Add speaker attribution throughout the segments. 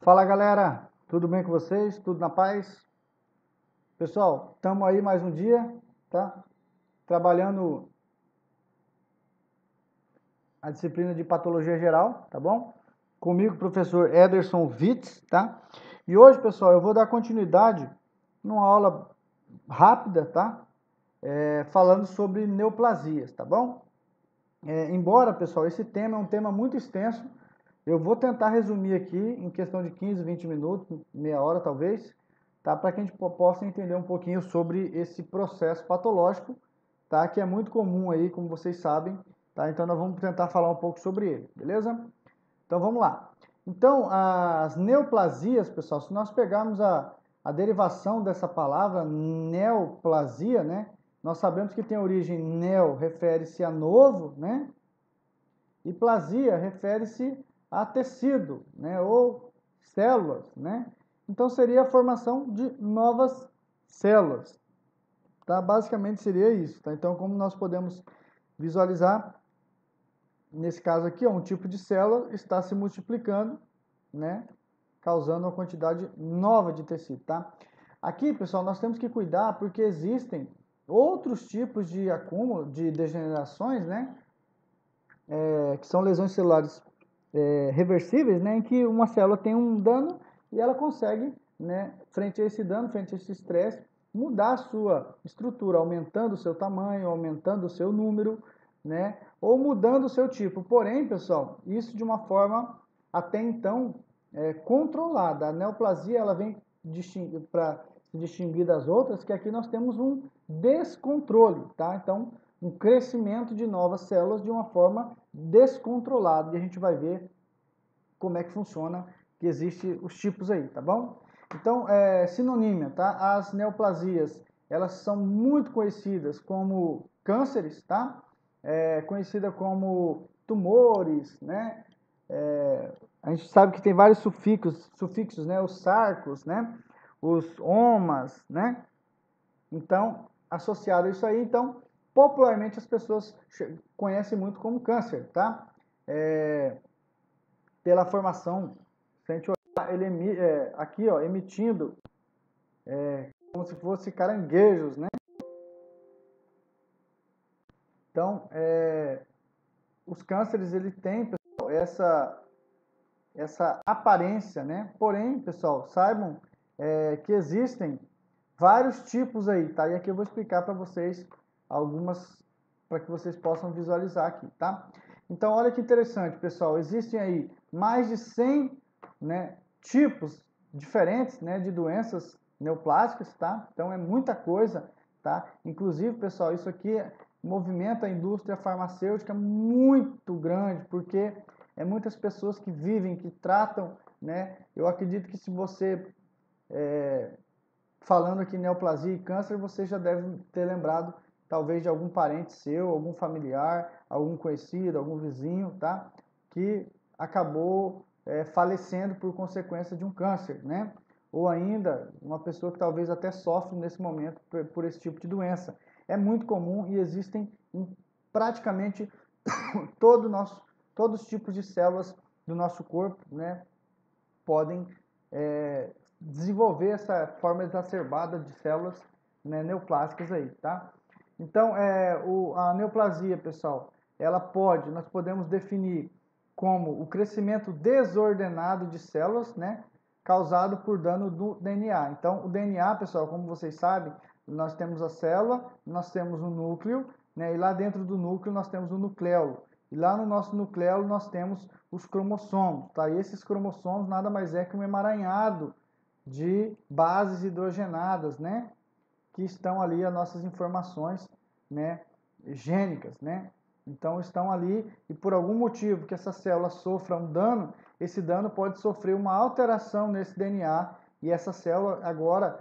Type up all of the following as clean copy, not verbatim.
Speaker 1: Fala galera, tudo bem com vocês? Tudo na paz? Pessoal, estamos aí mais um dia, tá? Trabalhando a disciplina de patologia geral, tá bom? Comigo, professor Ederson Witz, tá? E hoje, pessoal, eu vou dar continuidade numa aula rápida, tá? Falando sobre neoplasias, tá bom? Embora, pessoal, esse tema é um tema muito extenso, eu vou tentar resumir aqui em questão de 15, 20 minutos, meia hora talvez, tá? Para que a gente possa entender um pouquinho sobre esse processo patológico, tá? Que é muito comum aí, como vocês sabem, tá? Então nós vamos tentar falar um pouco sobre ele, beleza? Então vamos lá. Então, as neoplasias, pessoal, se nós pegarmos a derivação dessa palavra, neoplasia, né? Nós sabemos que tem origem neo, refere-se a novo, né? E plasia refere-se a tecido, né? Ou células, né? Então seria a formação de novas células, tá? Basicamente seria isso, tá? Então, como nós podemos visualizar, nesse caso aqui, ó, um tipo de célula está se multiplicando, né? Causando uma quantidade nova de tecido, tá? Aqui, pessoal, nós temos que cuidar porque existem outros tipos de acúmulo, de degenerações, né? Que são lesões celulares reversíveis, né? Em que uma célula tem um dano e ela consegue, né? Frente a esse dano, frente a esse estresse, mudar a sua estrutura, aumentando o seu tamanho, aumentando o seu número, né? Ou mudando o seu tipo. Porém, pessoal, isso de uma forma até então controlada. A neoplasia ela vem para se distinguir das outras, que aqui nós temos um descontrole, tá? Então, um crescimento de novas células de uma forma descontrolada. E a gente vai ver como é que funciona, que existe os tipos aí, tá bom? Então, sinonímia, tá? As neoplasias, elas são muito conhecidas como cânceres, tá? Conhecida como tumores, né? A gente sabe que tem vários sufixos, né? Os sarcos, né? Os omas, né? Então, associado a isso aí, então, popularmente as pessoas conhecem muito como câncer, tá? Pela formação, se a gente olhar, ele aqui, ó, emitindo como se fosse caranguejos, né? Então, os cânceres, ele tem, pessoal, essa aparência, né? Porém, pessoal, saibam que existem vários tipos aí, tá? E aqui eu vou explicar para vocês algumas, para que vocês possam visualizar aqui, tá? Então, olha que interessante, pessoal. Existem aí mais de 100, né, tipos diferentes, né, de doenças neoplásicas, tá? Então, é muita coisa, tá? Inclusive, pessoal, isso aqui movimenta a indústria farmacêutica muito grande, porque é muitas pessoas que vivem, que tratam, né? Eu acredito que se você falando aqui neoplasia e câncer, você já deve ter lembrado talvez de algum parente seu, algum familiar, algum conhecido, algum vizinho, tá? Que acabou falecendo por consequência de um câncer, né? Ou ainda uma pessoa que talvez até sofre nesse momento por esse tipo de doença. É muito comum e existem em praticamente todos os tipos de células do nosso corpo, né? Podem desenvolver essa forma exacerbada de células, né, neoplásicas aí, tá? Então, a neoplasia, pessoal, nós podemos definir como o crescimento desordenado de células, né, causado por dano do DNA. Então, o DNA, pessoal, como vocês sabem, nós temos a célula, nós temos o núcleo, né, e lá dentro do núcleo nós temos o nucleolo. E lá no nosso nucleolo nós temos os cromossomos, tá? E esses cromossomos nada mais é que um emaranhado de bases hidrogenadas, né? Que estão ali as nossas informações, né? Gênicas, né? Então estão ali e por algum motivo que essa célula sofra um dano, esse dano pode sofrer uma alteração nesse DNA e essa célula agora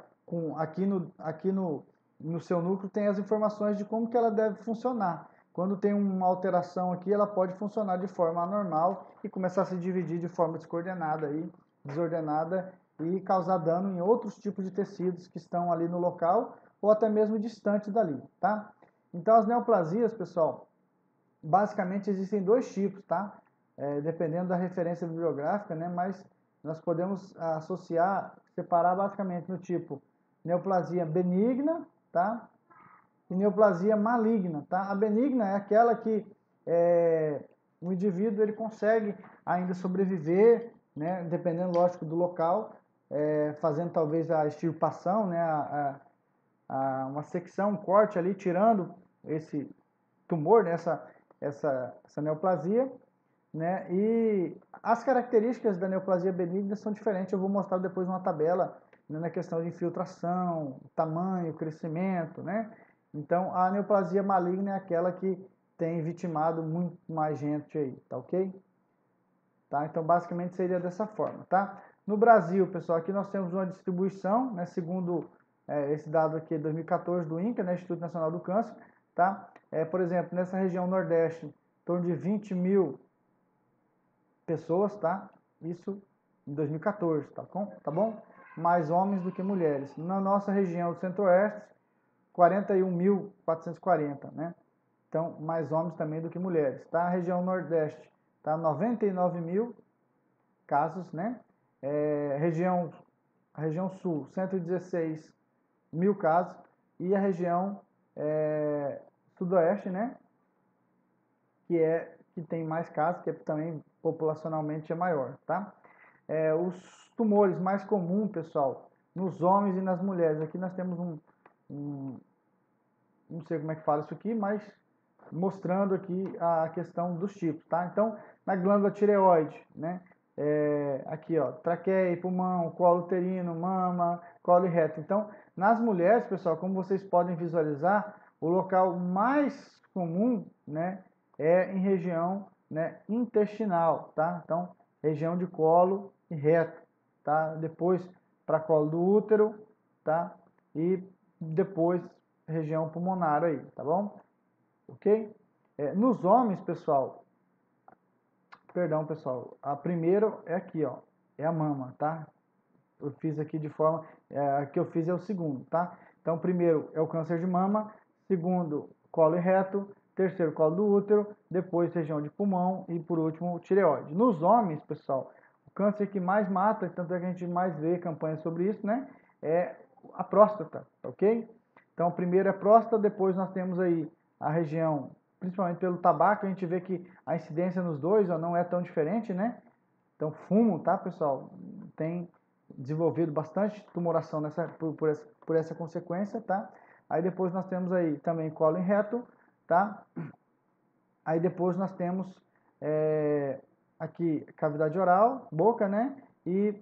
Speaker 1: no seu núcleo tem as informações de como que ela deve funcionar. Quando tem uma alteração aqui, ela pode funcionar de forma anormal e começar a se dividir de forma descoordenada aí, desordenada e causar dano em outros tipos de tecidos que estão ali no local ou até mesmo distantes dali, tá? Então as neoplasias, pessoal, basicamente existem dois tipos, tá? Dependendo da referência bibliográfica, né? Mas nós podemos associar, separar basicamente no tipo neoplasia benigna, tá? E neoplasia maligna, tá? A benigna é aquela que o indivíduo ele consegue ainda sobreviver, né? Dependendo, lógico, do local, fazendo talvez a extirpação, né? Uma secção, um corte ali, tirando esse tumor, né? Essa neoplasia, né? E as características da neoplasia benigna são diferentes. Eu vou mostrar depois uma tabela, né, na questão de infiltração, tamanho, crescimento, né? Então, a neoplasia maligna é aquela que tem vitimado muito mais gente aí, tá ok? Tá? Então, basicamente seria dessa forma, tá? No Brasil, pessoal, aqui nós temos uma distribuição, né, segundo esse dado aqui de 2014 do INCA, né, Instituto Nacional do Câncer, tá? Por exemplo, nessa região Nordeste, em torno de 20 mil pessoas, tá? Isso em 2014, tá bom? Mais homens do que mulheres. Na nossa região do Centro-Oeste, 41.440, né? Então, mais homens também do que mulheres, tá? A região Nordeste, tá? 99 mil casos, né? A região Sul, 116 mil casos. E a região Sudoeste, né? Que tem mais casos, que também populacionalmente é maior, tá? Os tumores mais comuns, pessoal, nos homens e nas mulheres. Aqui nós temos não sei como é que fala isso aqui, mas mostrando aqui a questão dos tipos, tá? Então, na glândula tireoide, né? Aqui, ó, traqueia, pulmão, colo uterino, mama, colo e reto. Então, nas mulheres, pessoal, como vocês podem visualizar, o local mais comum, né, é em região, né, intestinal, tá? Então, região de colo e reto, tá? Depois para colo do útero, tá? E depois região pulmonar aí, tá bom? Ok? Nos homens, pessoal, perdão, pessoal, a primeira é aqui, ó, é a mama, tá? Eu fiz aqui de forma, a que eu fiz é o segundo, tá? Então, primeiro é o câncer de mama, segundo, colo e reto, terceiro, colo do útero, depois região de pulmão e, por último, tireoide. Nos homens, pessoal, o câncer que mais mata, tanto é que a gente mais vê campanhas sobre isso, né? É a próstata, ok? Então, primeiro é próstata, depois nós temos aí a região, principalmente pelo tabaco, a gente vê que a incidência nos dois ó, não é tão diferente, né? Então, fumo, tá, pessoal? Tem desenvolvido bastante tumoração por essa consequência, tá? Aí depois nós temos aí também colo em reto, tá? Aí depois nós temos aqui cavidade oral, boca, né? E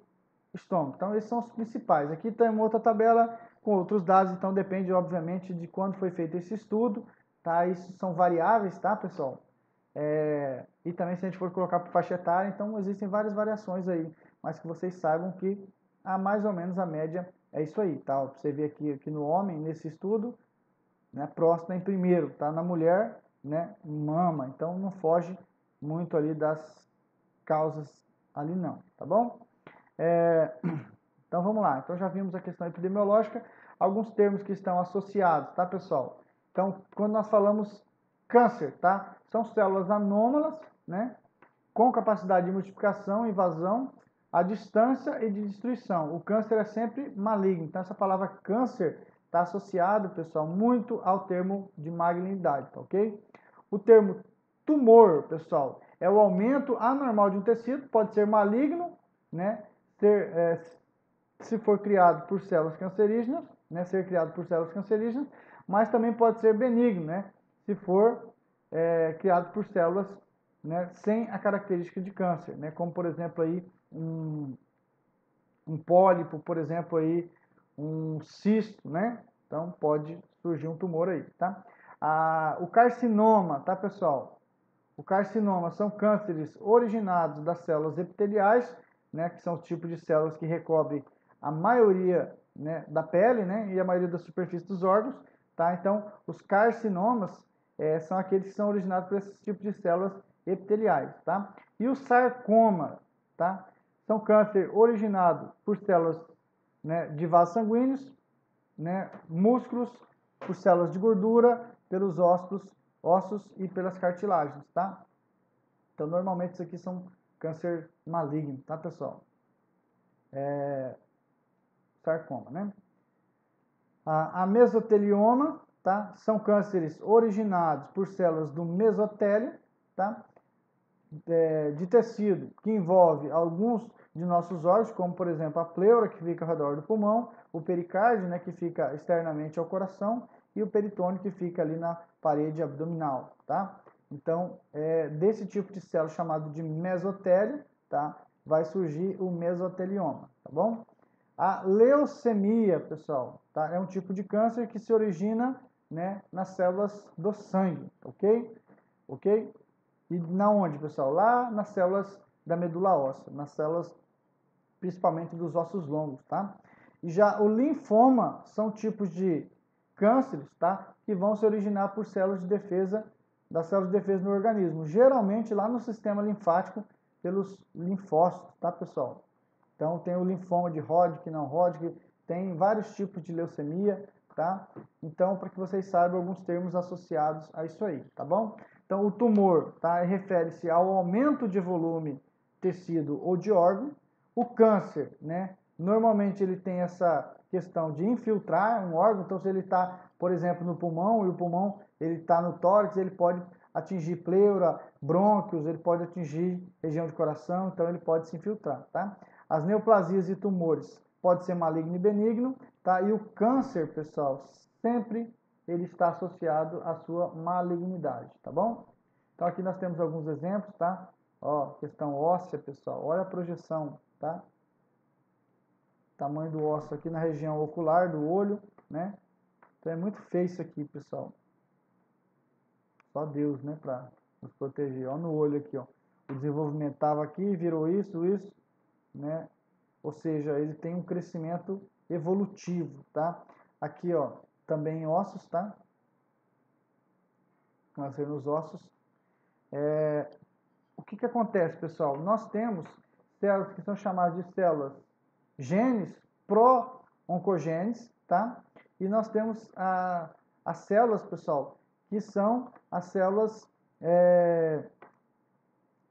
Speaker 1: estômago. Então esses são os principais. Aqui tem uma outra tabela com outros dados, então depende obviamente de quando foi feito esse estudo, tá? Isso são variáveis, tá, pessoal? E também se a gente for colocar por faixa etária, então existem várias variações aí, mas que vocês saibam que mais ou menos a média é isso aí, tá? Você vê aqui no homem, nesse estudo, né, próstata em primeiro, tá? Na mulher, né, mama, então não foge muito ali das causas ali não, tá bom? Então vamos lá, então já vimos a questão epidemiológica, alguns termos que estão associados, tá, pessoal? Então, quando nós falamos câncer, tá? São células anômalas, né? Com capacidade de multiplicação, invasão, a distância e de destruição. O câncer é sempre maligno. Então, essa palavra câncer está associado, pessoal, muito ao termo de malignidade, tá ok? O termo tumor, pessoal, é o aumento anormal de um tecido, pode ser maligno, né? Se for criado por células cancerígenas, né? Ser criado por células cancerígenas, mas também pode ser benigno, né? Se for criado por células, né, sem a característica de câncer, né? Como por exemplo aí um pólipo, por exemplo aí um cisto, né? Então pode surgir um tumor aí, tá? O carcinoma, tá, pessoal? O carcinoma são cânceres originados das células epiteliais, né, que são os tipos de células que recobrem a maioria, né, da pele, né, e a maioria da superfície dos órgãos, tá? Então, os carcinomas são aqueles que são originados por esses tipos de células epiteliais, tá? E o sarcoma, tá? São câncer originado por células, né, de vasos sanguíneos, né, músculos, por células de gordura, pelos ossos e pelas cartilagens, tá? Então, normalmente isso aqui são câncer maligno, tá, pessoal? sarcoma, né? A mesotelioma, tá? São cânceres originados por células do mesotélio, tá? De tecido que envolve alguns de nossos órgãos, como por exemplo a pleura, que fica ao redor do pulmão, o pericárdio, né, que fica externamente ao coração, e o peritônio, que fica ali na parede abdominal, tá? Então, desse tipo de célula chamado de mesotélio, tá? Vai surgir o mesotelioma, tá bom? A leucemia, pessoal, tá? É um tipo de câncer que se origina, né, nas células do sangue, ok? Ok? E na onde, pessoal? Lá nas células da medula óssea, nas células principalmente dos ossos longos, tá? E já o linfoma são tipos de cânceres, tá? Que vão se originar por células de defesa, das células de defesa no organismo, geralmente lá no sistema linfático, pelos linfócitos, tá, pessoal? Então tem o linfoma de Hodgkin, não Hodgkin, tem vários tipos de leucemia, tá? Então, para que vocês saibam alguns termos associados a isso aí, tá bom? Então, o tumor, tá, refere-se ao aumento de volume, tecido ou de órgão. O câncer, né, normalmente ele tem essa questão de infiltrar um órgão. Então, se ele está, por exemplo, no pulmão, e o pulmão ele está no tórax, ele pode atingir pleura, brônquios, ele pode atingir região de coração, então ele pode se infiltrar, tá? As neoplasias e tumores pode ser maligno e benigno, tá? E o câncer, pessoal, sempre ele está associado à sua malignidade, tá bom? Então aqui nós temos alguns exemplos, tá? Ó, questão óssea, pessoal, olha a projeção, tá? Tamanho do osso aqui na região ocular do olho, né? Então é muito feio isso aqui, pessoal. Só Deus, né, para nos proteger. Ó, no olho aqui, ó. O desenvolvimento estava aqui, virou isso, né? Ou seja, ele tem um crescimento evolutivo, tá? Aqui, ó, também ossos, tá? Câncer nos ossos. O que acontece, pessoal? Nós temos células que são chamadas de células genes pró-oncogenes, tá? E nós temos as células, pessoal, que são as células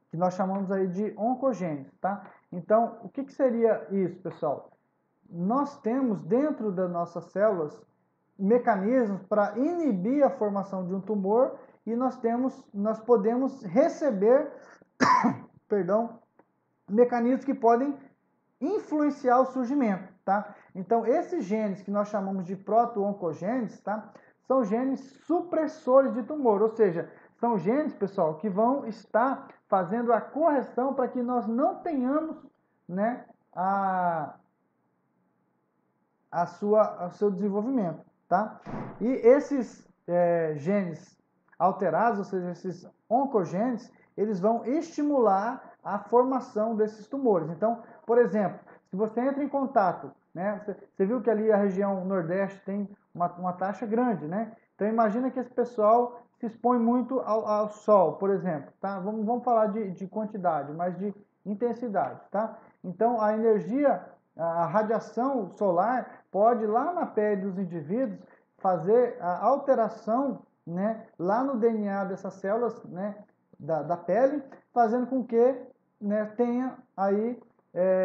Speaker 1: que nós chamamos aí de oncogenes, tá? Então, o que seria isso, pessoal? Nós temos dentro das nossas células mecanismos para inibir a formação de um tumor, e nós podemos receber, perdão, mecanismos que podem influenciar o surgimento, tá? Então, esses genes que nós chamamos de proto-oncogenes, tá? São genes supressores de tumor, ou seja, são genes, pessoal, que vão estar fazendo a correção para que nós não tenhamos, né, o seu desenvolvimento, tá? E esses genes alterados, ou seja, esses oncogenes, eles vão estimular a formação desses tumores. Então, por exemplo, se você entra em contato, né, você viu que ali a região nordeste tem uma taxa grande, né? Então, imagina que esse pessoal se expõe muito ao sol, por exemplo, tá? Vamos falar de quantidade, mas de intensidade, tá? Então, a energia, a radiação solar pode, lá na pele dos indivíduos, fazer a alteração, né, lá no DNA dessas células, né, da pele, fazendo com que, né, tenha aí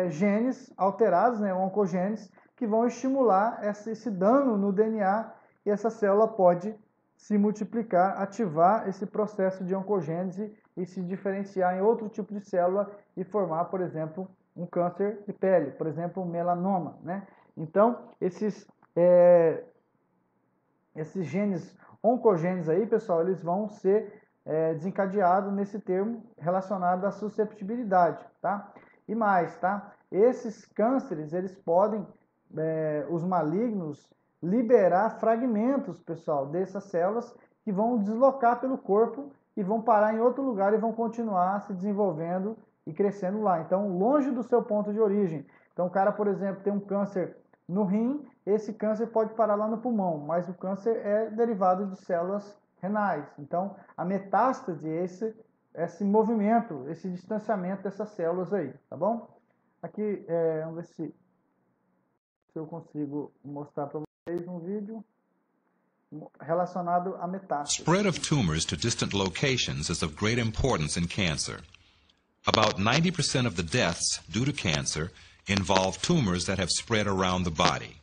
Speaker 1: genes alterados, né, oncogenes, que vão estimular esse dano no DNA, e essa célula pode se multiplicar, ativar esse processo de oncogênese e se diferenciar em outro tipo de célula e formar, por exemplo, um câncer de pele, por exemplo, um melanoma, né? Então, esses genes oncogenes aí, pessoal, eles vão ser desencadeados nesse termo relacionado à susceptibilidade, tá? E mais, tá? Esses cânceres, eles podem, os malignos, liberar fragmentos, pessoal, dessas células que vão deslocar pelo corpo e vão parar em outro lugar e vão continuar se desenvolvendo e crescendo lá. Então, longe do seu ponto de origem. Então, o cara, por exemplo, tem um câncer no rim, esse câncer pode parar lá no pulmão, mas o câncer é derivado de células renais. Então, a metástase é esse movimento, esse distanciamento dessas células aí, tá bom? Aqui, vamos ver se eu consigo mostrar para vocês um vídeo relacionado à metástase.
Speaker 2: Spread of tumors to distant locations is of great importance in cancer. About 90% of the deaths due to cancer involve tumors that have spread around the body.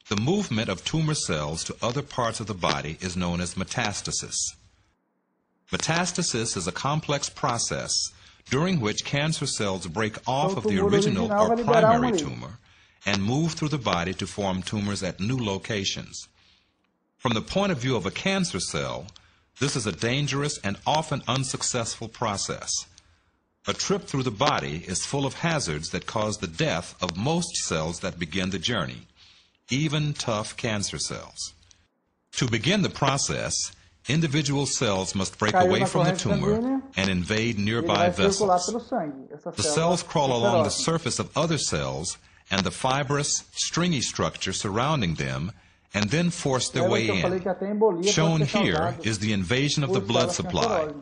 Speaker 2: The movement of tumor cells to other parts of the body is known as metastasis. Metastasis is a complex process during which cancer cells break off of the original or primary tumor and move through the body to form tumors at new locations. From the point of view of a cancer cell, this is a dangerous and often unsuccessful process. A trip through the body is full of hazards that cause the death of most cells that begin the journey, even tough cancer cells. To begin the process, individual cells must break away from the tumor and invade nearby vessels. The cells crawl along the surface of other cells and the fibrous, stringy structure surrounding them and then force their way in. Shown here is the invasion of the blood supply.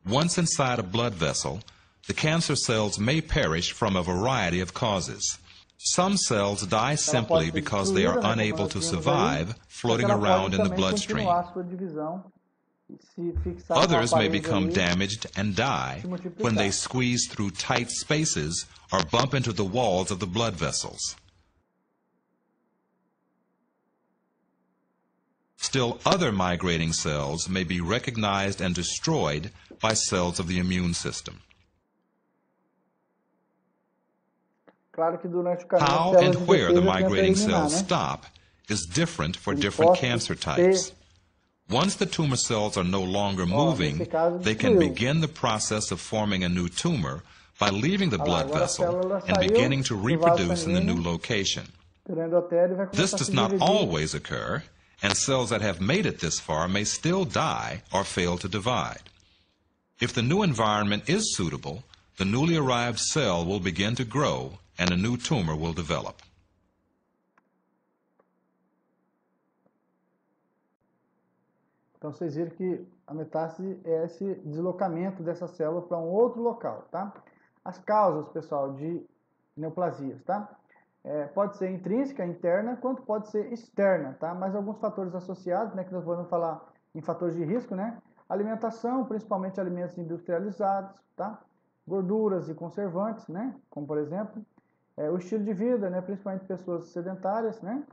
Speaker 2: Once inside a blood vessel, the cancer cells may perish from a variety of causes. Some cells die simply because they are unable to survive floating around in the bloodstream. Others may become damaged and die when they squeeze through tight spaces or bump into the walls of the blood vessels. Still, other migrating cells may be recognized and destroyed by cells of the immune system. How and where the migrating cells stop is different for different cancer types. Once the tumor cells are no longer moving, they can begin the process of forming a new tumor by leaving the blood vessel and beginning to reproduce in the new location. This does not always occur, and cells that have made it this far may still die or fail to divide. If the new environment is suitable, the newly arrived cell will begin to grow and a new tumor will develop.
Speaker 1: Então, vocês viram que a metástase é esse deslocamento dessa célula para um outro local, tá? As causas, pessoal, de neoplasias, tá? Pode ser intrínseca, interna, quanto pode ser externa, tá? Mas alguns fatores associados, né, que nós vamos falar em fatores de risco, né? Alimentação, principalmente alimentos industrializados, tá? Gorduras e conservantes, né? Como, por exemplo, o estilo de vida, né? Principalmente pessoas sedentárias, né?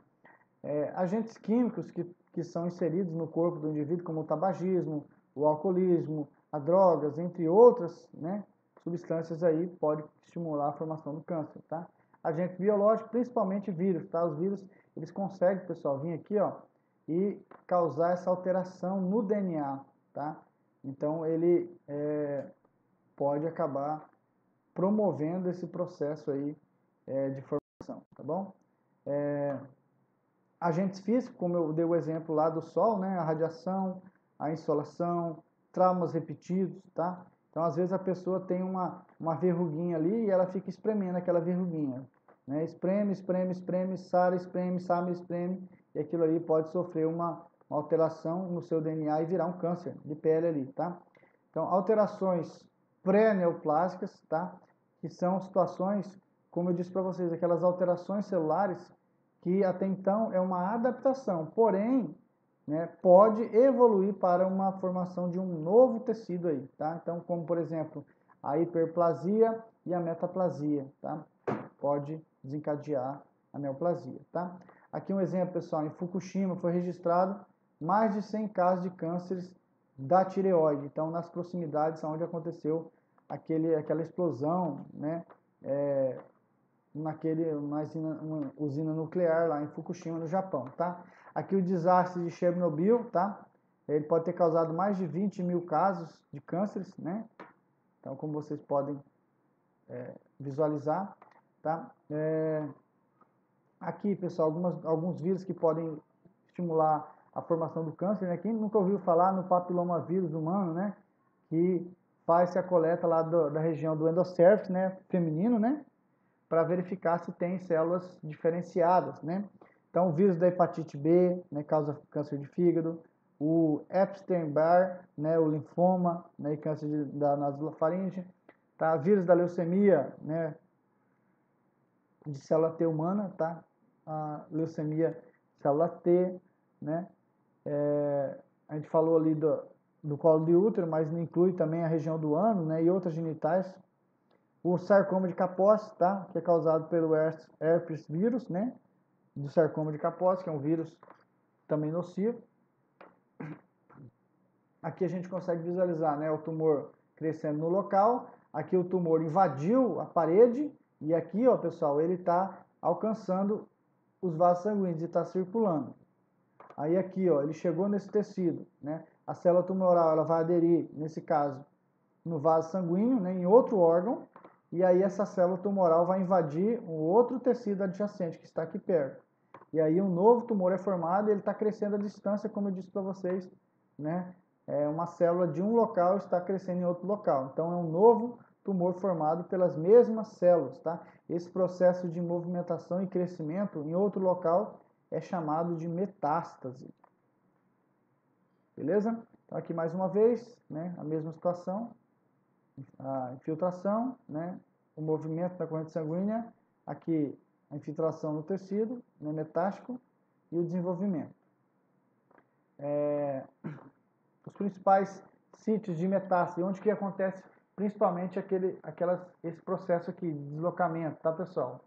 Speaker 1: Agentes químicos que são inseridos no corpo do indivíduo, como o tabagismo, o alcoolismo, as drogas, entre outras, né, substâncias aí, pode estimular a formação do câncer, tá? Agente biológico, principalmente vírus, tá? Os vírus, eles conseguem, pessoal, vir aqui, ó, e causar essa alteração no DNA, tá? Então, ele pode acabar promovendo esse processo aí de formação, tá bom? Agentes físicos, como eu dei o exemplo lá do sol, né? A radiação, a insolação, traumas repetidos, tá? Então, às vezes a pessoa tem uma verruguinha ali e ela fica espremendo aquela verruguinha, né? Espreme, espreme, espreme, sara, espreme, sara, espreme, e aquilo ali pode sofrer uma alteração no seu DNA e virar um câncer de pele ali, tá? Então, alterações pré-neoplásicas, tá? Que são situações, como eu disse para vocês, aquelas alterações celulares que até então é uma adaptação, porém, né, pode evoluir para uma formação de um novo tecido aí, tá? Então, como por exemplo, a hiperplasia e a metaplasia, tá? Pode desencadear a neoplasia, tá? Aqui um exemplo, pessoal, em Fukushima foi registrado mais de 100 casos de cânceres da tireoide, então nas proximidades onde aconteceu aquela explosão, né, uma usina nuclear lá em Fukushima, no Japão, tá? Aqui o desastre de Chernobyl, tá? Ele pode ter causado mais de 20 mil casos de cânceres, né? Então, como vocês podem visualizar, tá? Aqui, pessoal, alguns vírus que podem estimular a formação do câncer, né? Quem nunca ouviu falar no papilomavírus humano, né? Que faz-se a coleta lá da região do endocéfalo, né? Feminino, né? Para verificar se tem células diferenciadas, né? Então, o vírus da hepatite B, né, causa câncer de fígado, o Epstein-Barr, né, o linfoma, né, e câncer da nasofaringe, tá? Vírus da leucemia, né, de célula T humana, tá? A leucemia célula T, né? A gente falou ali do colo de útero, mas inclui também a região do ânus, né, e outras genitais. o sarcoma de Kaposi, tá? Que é causado pelo herpes vírus, né? Do sarcoma de Kaposi, que é um vírus também nocivo. Aqui a gente consegue visualizar, né, o tumor crescendo no local. Aqui o tumor invadiu a parede e aqui, ó, pessoal, ele está alcançando os vasos sanguíneos e está circulando. Aí aqui, ó, ele chegou nesse tecido, né? A célula tumoral, ela vai aderir, nesse caso, no vaso sanguíneo, né, em outro órgão, e aí essa célula tumoral vai invadir um outro tecido adjacente que está aqui perto. E aí um novo tumor é formado e ele está crescendo à distância, como eu disse para vocês, né? Uma célula de um local está crescendo em outro local. Então é um novo tumor formado pelas mesmas células, tá? Esse processo de movimentação e crescimento em outro local é chamado de metástase. Beleza? Então aqui mais uma vez, né, a mesma situação, a infiltração, né, o movimento da corrente sanguínea, aqui a infiltração no tecido, né, metástico, e o desenvolvimento. Os principais sítios de metástase, onde que acontece principalmente esse processo aqui de deslocamento, tá, pessoal?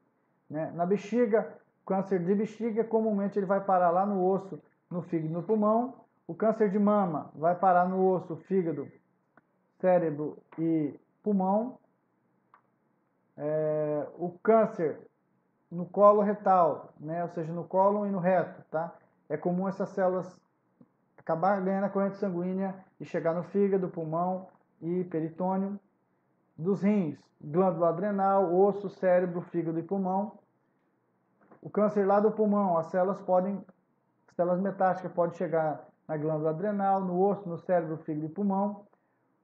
Speaker 1: Né? Na bexiga, câncer de bexiga, comumente ele vai parar lá no osso, no fígado, no pulmão. O câncer de mama vai parar no osso, fígado, cérebro e pulmão. O câncer no colo retal, né? Ou seja, no cólon e no reto, tá? É comum essas células acabar ganhando a corrente sanguínea e chegar no fígado, pulmão e peritônio. Dos rins, glândula adrenal, osso, cérebro, fígado e pulmão. O câncer lá do pulmão, as células metásticas podem chegar na glândula adrenal, no osso, no cérebro, fígado e pulmão.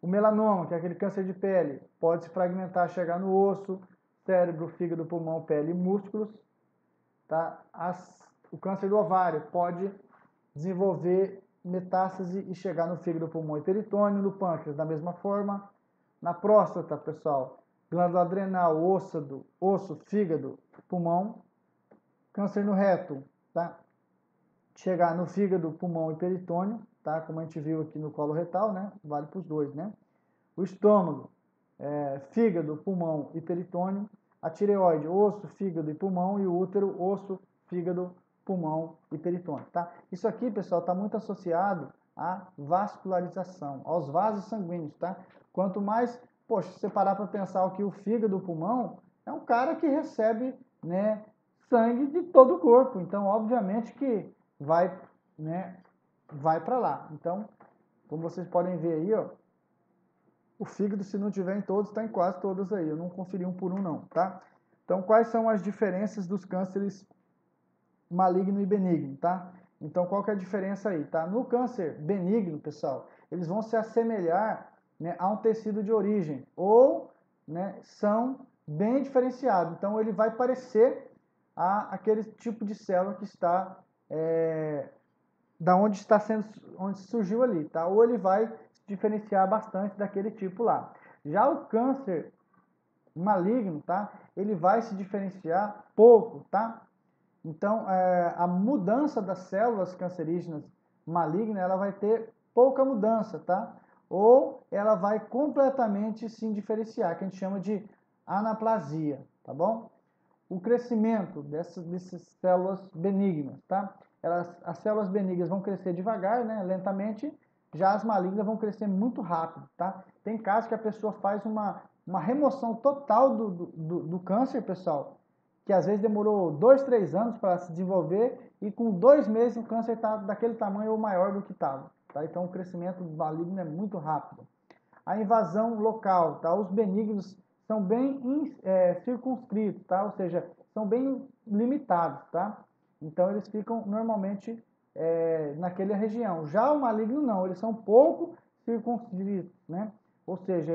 Speaker 1: O melanoma, que é aquele câncer de pele, pode se fragmentar, chegar no osso, cérebro, fígado, pulmão, pele e músculos. Tá? O câncer do ovário pode desenvolver metástase e chegar no fígado, pulmão e peritônio. No pâncreas, da mesma forma. Na próstata, pessoal, glândula adrenal, osso, fígado, pulmão. Câncer no reto, tá? Chegar no fígado, pulmão e peritônio, tá? Como a gente viu aqui no colo retal, né? Vale para os dois, né? O estômago, fígado, pulmão e peritônio. A tireoide, osso, fígado e pulmão. E o útero, osso, fígado, pulmão e peritônio, tá? Isso aqui, pessoal, está muito associado à vascularização, aos vasos sanguíneos, tá? Quanto mais, poxa, se você parar para pensar que o fígado, o pulmão, é um cara que recebe, né, sangue de todo o corpo. Então, obviamente que vai, né, vai para lá. Então, como vocês podem ver aí, ó, o fígado, se não tiver em todos, está em quase todos aí. Eu não conferi um por um, não, tá? Então, quais são as diferenças dos cânceres maligno e benigno, tá? Então, qual que é a diferença aí, tá? No câncer benigno, pessoal, eles vão se assemelhar, né, a um tecido de origem, ou, né, são bem diferenciados. Então, ele vai parecer aquele tipo de célula que está, da onde onde surgiu ali, tá? Ou ele vai se diferenciar bastante daquele tipo lá. Já o câncer maligno, tá? Ele vai se diferenciar pouco, tá? Então, a mudança das células cancerígenas malignas, ela vai ter pouca mudança, tá? Ou ela vai completamente se diferenciar, que a gente chama de anaplasia, tá bom? O crescimento dessas células benignas, tá? As células benignas vão crescer devagar, né? Lentamente, já as malignas vão crescer muito rápido, tá? Tem casos que a pessoa faz uma remoção total do câncer, pessoal, que às vezes demorou 2, 3 anos para se desenvolver e com 2 meses o câncer está daquele tamanho ou maior do que estava. Tá? Então o crescimento maligno é muito rápido. A invasão local, tá? Os benignos são bem circunscritos, tá? Ou seja, são bem limitados, tá? Então eles ficam normalmente naquela região. Já o maligno não, eles são pouco circunscritos, né? Ou seja,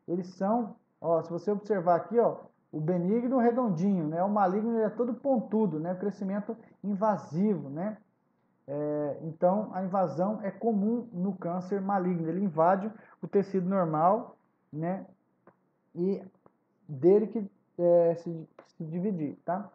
Speaker 1: eles são, ó, se você observar aqui, ó, o benigno redondinho, né? O maligno é todo pontudo, né? O crescimento invasivo, né? Então, a invasão é comum no câncer maligno. Ele invade o tecido normal, né? E dele que se dividir, tá?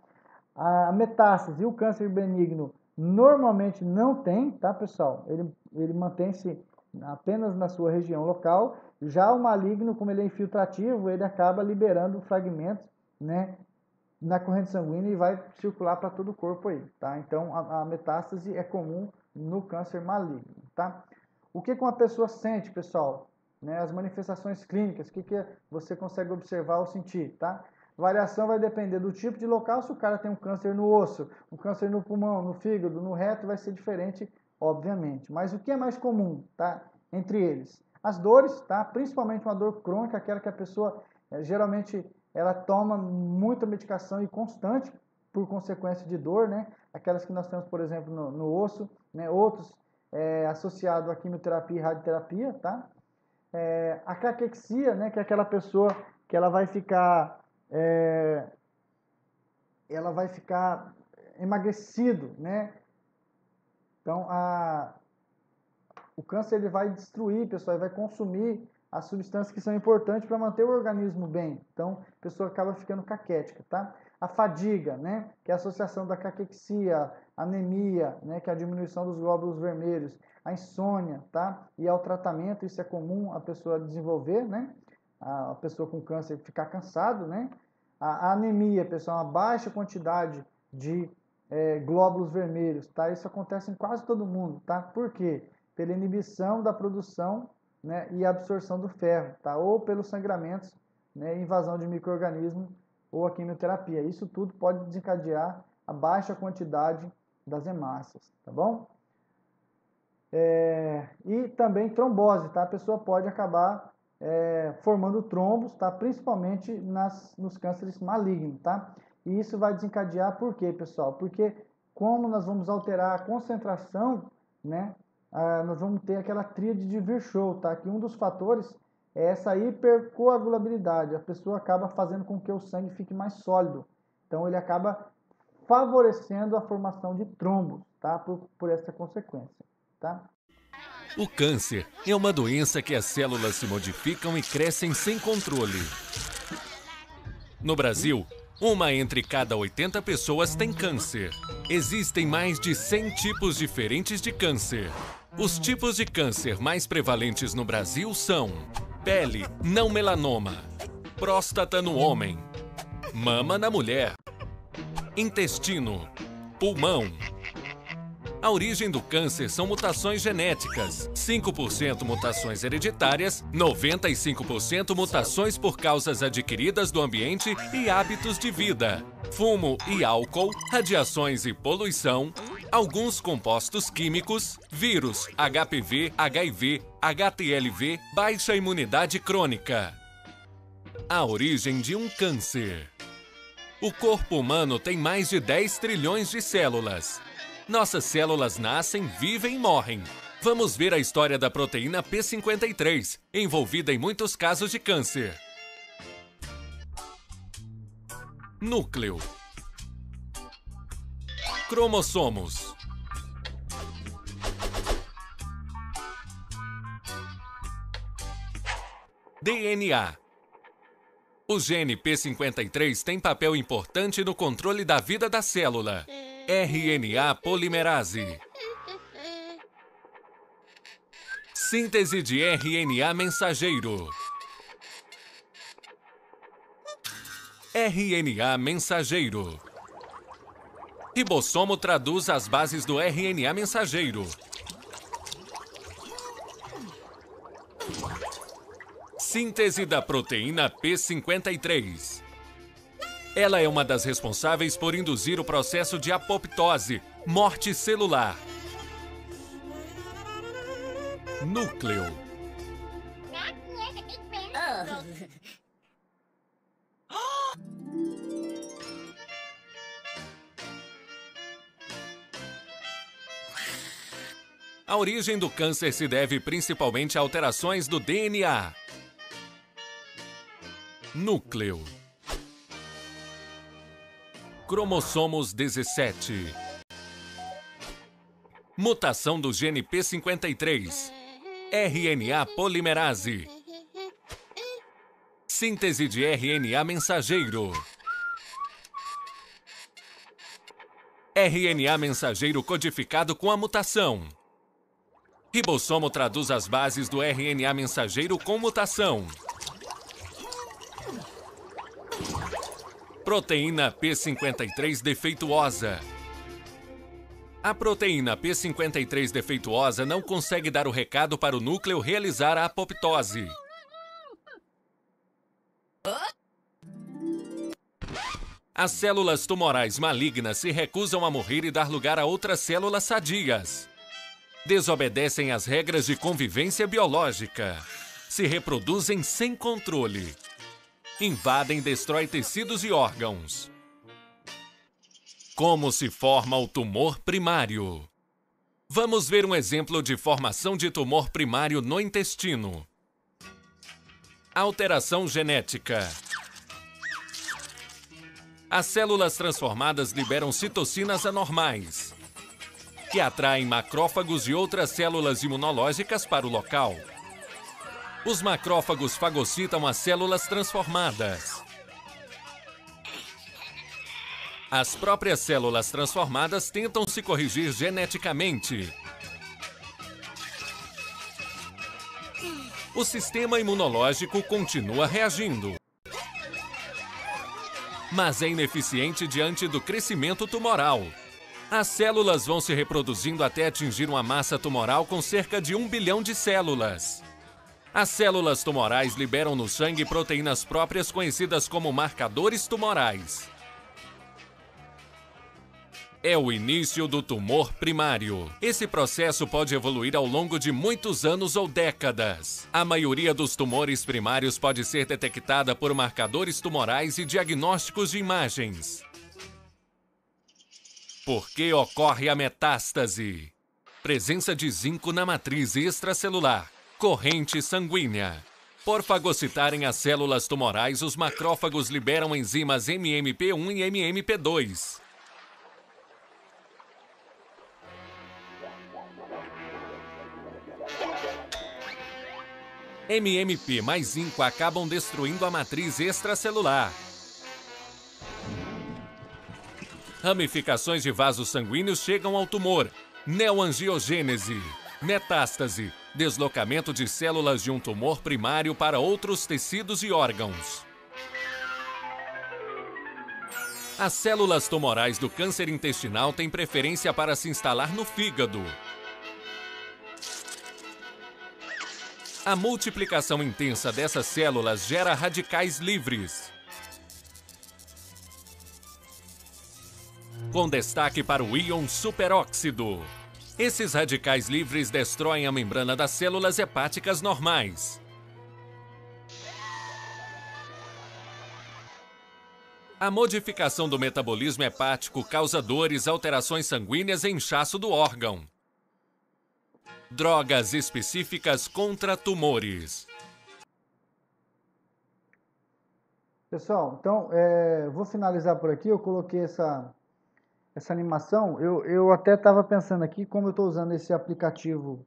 Speaker 1: A metástase e o câncer benigno normalmente não tem, tá, pessoal? Ele mantém-se apenas na sua região local. Já o maligno, como ele é infiltrativo, ele acaba liberando fragmentos, né, na corrente sanguínea e vai circular para todo o corpo aí, tá? Então a metástase é comum no câncer maligno, tá? O que uma pessoa sente, pessoal? Né, as manifestações clínicas, o que você consegue observar ou sentir, tá? Variação vai depender do tipo de local. Se o cara tem um câncer no osso, um câncer no pulmão, no fígado, no reto, vai ser diferente, obviamente. Mas o que é mais comum, tá? Entre eles, as dores, tá? Principalmente uma dor crônica, aquela que a pessoa geralmente ela toma muita medicação e constante por consequência de dor, né? Aquelas que nós temos, por exemplo, no osso, né? Outros associados à quimioterapia e radioterapia, tá? A caquexia, né? Que é aquela pessoa que ela vai ficar emagrecido, né? Então, o câncer ele vai destruir, pessoal, ele vai consumir as substâncias que são importantes para manter o organismo bem. Então, a pessoa acaba ficando caquética, tá? A fadiga, né? Que é a associação da caquexia, anemia, né? Que é a diminuição dos glóbulos vermelhos, a insônia, tá? E ao tratamento, isso é comum a pessoa desenvolver, né? A pessoa com câncer ficar cansado, né? A anemia, pessoal, uma baixa quantidade de glóbulos vermelhos, tá? Isso acontece em quase todo mundo, tá? Por quê? Pela inibição da produção, né, e absorção do ferro, tá? Ou pelos sangramentos, né, invasão de micro-organismos ou a quimioterapia. Isso tudo pode desencadear a baixa quantidade das hemácias, tá bom? E também trombose, tá? A pessoa pode acabar formando trombos, tá? Principalmente nos cânceres malignos, tá? E isso vai desencadear por quê, pessoal? Porque como nós vamos alterar a concentração, né? Nós vamos ter aquela tríade de Virchow, tá? Que um dos fatores é essa hipercoagulabilidade. A pessoa acaba fazendo com que o sangue fique mais sólido. Então ele acaba favorecendo a formação de trombos, tá? Por essa consequência, tá?
Speaker 3: O câncer é uma doença que as células se modificam e crescem sem controle. No Brasil, uma entre cada 80 pessoas tem câncer. Existem mais de 100 tipos diferentes de câncer. Os tipos de câncer mais prevalentes no Brasil são pele, não melanoma, próstata no homem, mama na mulher, intestino, pulmão. A origem do câncer são mutações genéticas, 5% mutações hereditárias, 95% mutações por causas adquiridas do ambiente e hábitos de vida, fumo e álcool, radiações e poluição, alguns compostos químicos, vírus, HPV, HIV, HTLV, baixa imunidade crônica. A origem de um câncer. O corpo humano tem mais de 10 trilhões de células. Nossas células nascem, vivem e morrem. Vamos ver a história da proteína P53, envolvida em muitos casos de câncer. Núcleo. Cromossomos. DNA. O gene P53 tem papel importante no controle da vida da célula. RNA polimerase. Síntese de RNA mensageiro. RNA mensageiro. Ribossomo traduz as bases do RNA mensageiro. Síntese da proteína P53. Ela é uma das responsáveis por induzir o processo de apoptose, morte celular. Núcleo. A origem do câncer se deve principalmente a alterações do DNA. Núcleo. Cromossomos 17. Mutação do gene P53. RNA polimerase. Síntese de RNA mensageiro. RNA mensageiro codificado com a mutação. Ribossomo traduz as bases do RNA mensageiro com mutação. Proteína P53 defeituosa. A proteína P53 defeituosa não consegue dar o recado para o núcleo realizar a apoptose. As células tumorais malignas se recusam a morrer e dar lugar a outras células sadias. Desobedecem às regras de convivência biológica. Se reproduzem sem controle. Invadem e destroem tecidos e órgãos. Como se forma o tumor primário? Vamos ver um exemplo de formação de tumor primário no intestino. Alteração genética. As células transformadas liberam citocinas anormais, que atraem macrófagos e outras células imunológicas para o local. Os macrófagos fagocitam as células transformadas. As próprias células transformadas tentam se corrigir geneticamente. O sistema imunológico continua reagindo, mas é ineficiente diante do crescimento tumoral. As células vão se reproduzindo até atingir uma massa tumoral com cerca de 1 bilhão de células. As células tumorais liberam no sangue proteínas próprias conhecidas como marcadores tumorais. É o início do tumor primário. Esse processo pode evoluir ao longo de muitos anos ou décadas. A maioria dos tumores primários pode ser detectada por marcadores tumorais e diagnósticos de imagens. Por que ocorre a metástase? Presença de zinco na matriz extracelular. Corrente sanguínea. Por fagocitarem as células tumorais, os macrófagos liberam enzimas MMP1 e MMP2. MMP mais zinco acabam destruindo a matriz extracelular. Ramificações de vasos sanguíneos chegam ao tumor. Neoangiogênese. Metástase. Deslocamento de células de um tumor primário para outros tecidos e órgãos. As células tumorais do câncer intestinal têm preferência para se instalar no fígado. A multiplicação intensa dessas células gera radicais livres, com destaque para o íon superóxido. Esses radicais livres destroem a membrana das células hepáticas normais. A modificação do metabolismo hepático causa dores, alterações sanguíneas e inchaço do órgão. Drogas específicas contra tumores.
Speaker 1: Pessoal, então, vou finalizar por aqui. Eu coloquei essa animação. Eu até estava pensando aqui, como eu estou usando esse aplicativo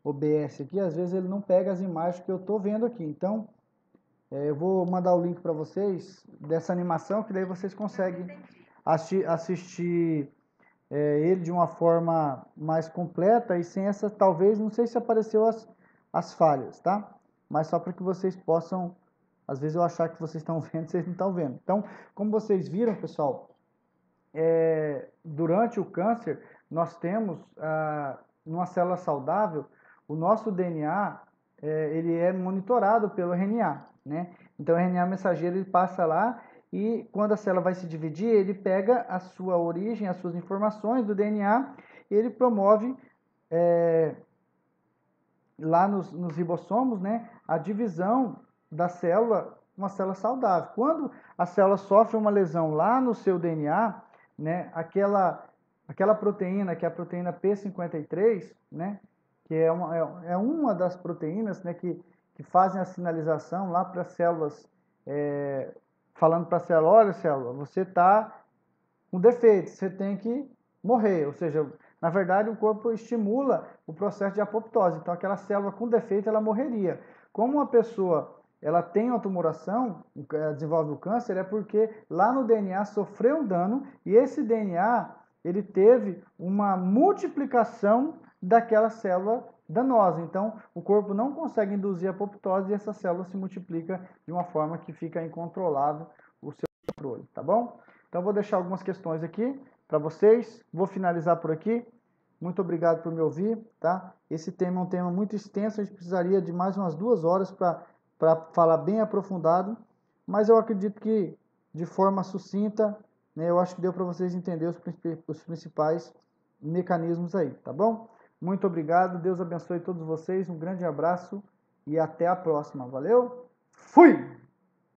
Speaker 1: OBS aqui, às vezes ele não pega as imagens que eu estou vendo aqui. Então, eu vou mandar o link para vocês dessa animação, que daí vocês conseguem assistir ele de uma forma mais completa e sem essa, talvez, não sei se apareceu as falhas, tá? Mas só para que vocês possam, às vezes eu achar que vocês estão vendo, vocês não estão vendo. Então, como vocês viram, pessoal, durante o câncer, nós temos, numa célula saudável, o nosso DNA, ele é monitorado pelo RNA, né? Então, o RNA mensageiro, ele passa lá e quando a célula vai se dividir, ele pega a sua origem, as suas informações do DNA e ele promove lá nos ribossomos, né, a divisão da célula, uma célula saudável. Quando a célula sofre uma lesão lá no seu DNA, né, aquela proteína, que é a proteína P53, né, que é uma das proteínas, né, que fazem a sinalização lá para as células, falando para a célula, olha célula, você está com defeito, você tem que morrer. Ou seja, na verdade o corpo estimula o processo de apoptose. Então aquela célula com defeito, ela morreria. Como uma pessoa ela tem uma tumoração, desenvolve o câncer, é porque lá no DNA sofreu um dano e esse DNA ele teve uma multiplicação daquela célula danosa. Então, o corpo não consegue induzir a apoptose e essa célula se multiplica de uma forma que fica incontrolável o seu controle, tá bom? Então, vou deixar algumas questões aqui para vocês. Vou finalizar por aqui. Muito obrigado por me ouvir, tá? Esse tema é um tema muito extenso, a gente precisaria de mais umas 2 horas para falar bem aprofundado, mas eu acredito que de forma sucinta, né, eu acho que deu para vocês entenderem os principais mecanismos aí, tá bom? Muito obrigado, Deus abençoe todos vocês, um grande abraço e até a próxima, valeu? Fui!